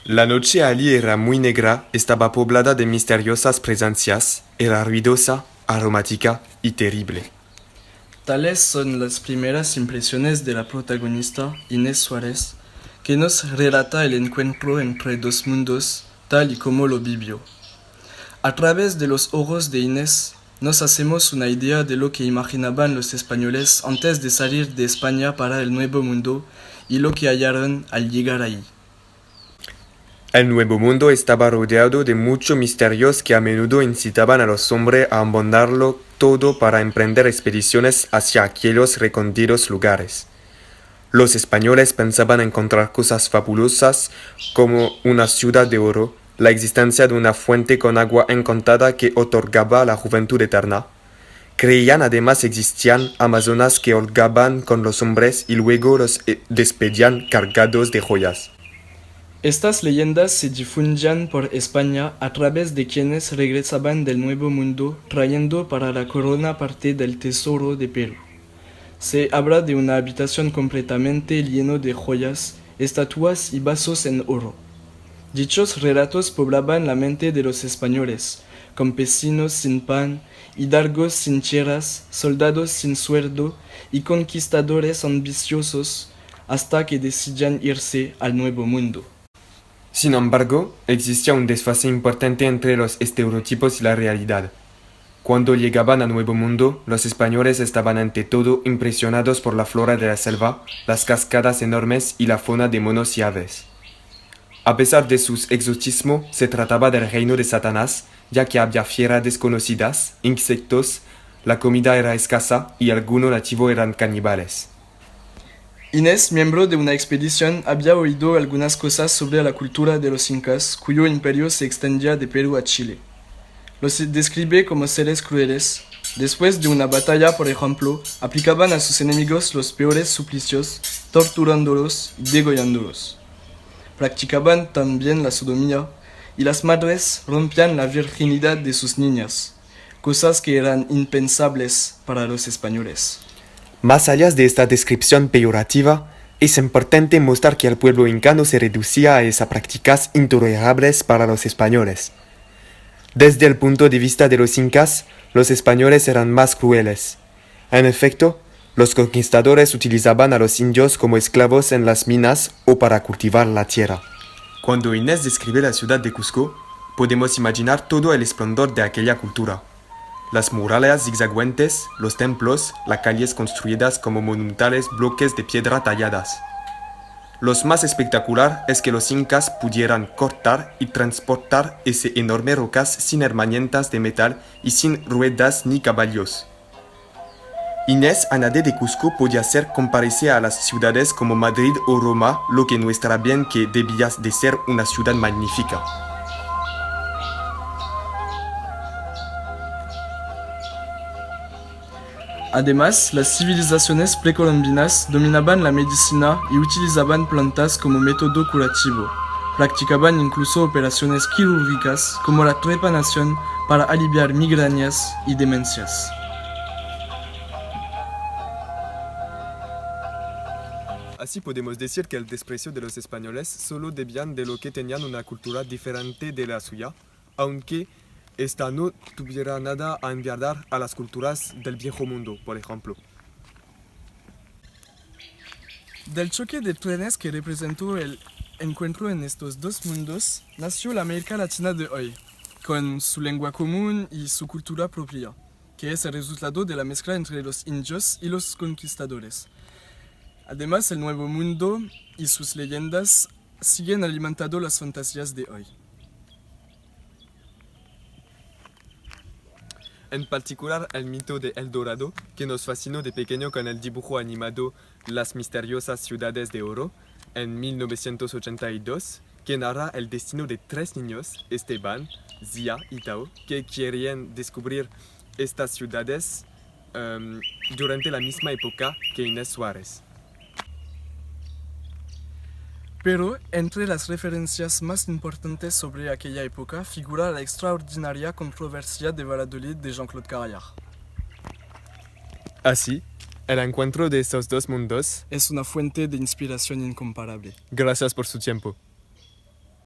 La noche allí era muy negra, estaba poblada de misteriosas presencias, era ruidosa, aromática y terrible. Tales son las primeras impresiones de la protagonista, Inés Suárez, que nos relata el encuentro entre dos mundos, tal y como lo vivió. A través de los ojos de Inés, nos hacemos una idea de lo que imaginaban los españoles antes de salir de España para el Nuevo Mundo y lo que hallaron al llegar ahí. El Nuevo Mundo estaba rodeado de muchos misterios que a menudo incitaban a los hombres a abandonarlo todo para emprender expediciones hacia aquellos recónditos lugares. Los españoles pensaban encontrar cosas fabulosas como una ciudad de oro, la existencia de una fuente con agua encantada que otorgaba la juventud eterna. Creían además existían amazonas que holgaban con los hombres y luego los despedían cargados de joyas. Estas leyendas se difundían por España a través de quienes regresaban del Nuevo Mundo trayendo para la corona parte del tesoro de Perú. Se habla de una habitación completamente llena de joyas, estatuas y vasos en oro. Dichos relatos poblaban la mente de los españoles, campesinos sin pan, hidalgos sin tierras, soldados sin sueldo y conquistadores ambiciosos, hasta que decidían irse al Nuevo Mundo. Sin embargo, existía un desfase importante entre los estereotipos y la realidad. Cuando llegaban a Nuevo Mundo, los españoles estaban ante todo impresionados por la flora de la selva, las cascadas enormes y la fauna de monos y aves. A pesar de su exotismo, se trataba del reino de Satanás, ya que había fieras desconocidas, insectos, la comida era escasa y algunos nativos eran caníbales. Inés, miembro de una expedición, había oído algunas cosas sobre la cultura de los incas, cuyo imperio se extendía de Perú a Chile. Los describe como seres crueles. Después de una batalla, por ejemplo, aplicaban a sus enemigos los peores suplicios, torturándolos y degollándolos. Practicaban también la sodomía, y las madres rompían la virginidad de sus niñas, cosas que eran impensables para los españoles. Más allá de esta descripción peyorativa, es importante mostrar que el pueblo inca no se reducía a esas prácticas intolerables para los españoles. Desde el punto de vista de los incas, los españoles eran más crueles. En efecto, los conquistadores utilizaban a los indios como esclavos en las minas o para cultivar la tierra. Cuando Inés describe la ciudad de Cusco, podemos imaginar todo el esplendor de aquella cultura. Las murallas zigzaguentes, los templos, las calles construidas como monumentales bloques de piedra talladas. Lo más espectacular es que los incas pudieran cortar y transportar ese enorme rocas sin herramientas de metal y sin ruedas ni caballos. Inés añade de Cusco podía ser comparecida a las ciudades como Madrid o Roma, lo que muestra bien que debía de ser una ciudad magnífica. Además, las civilizaciones precolombinas dominaban la medicina y utilizaban plantas como método curativo. Practicaban incluso operaciones quirúrgicas como la trepanación para aliviar migrañas y demencias. Así podemos decir que el desprecio de los españoles solo debían de lo que tenían una cultura diferente de la suya, aunque esta no tuviera nada a envidiar a las culturas del viejo mundo, por ejemplo. Del choque de trenes que representó el encuentro en estos dos mundos, nació la América Latina de hoy, con su lengua común y su cultura propia, que es el resultado de la mezcla entre los indios y los conquistadores. Además, el Nuevo Mundo y sus leyendas siguen alimentando las fantasías de hoy. En particular el mito de El Dorado, que nos fascinó de pequeño con el dibujo animado Las misteriosas ciudades de oro, en 1982, que narra el destino de tres niños, Esteban, Zia y Tao, que querían descubrir estas ciudades durante la misma época que Inés Suárez. Pero entre las referencias más importantes sobre aquella época figura la extraordinaria controversia de Valladolid de Jean-Claude Carrière. Así, el encuentro de estos dos mundos. Es una fuente de inspiración incomparable. Gracias por su tiempo.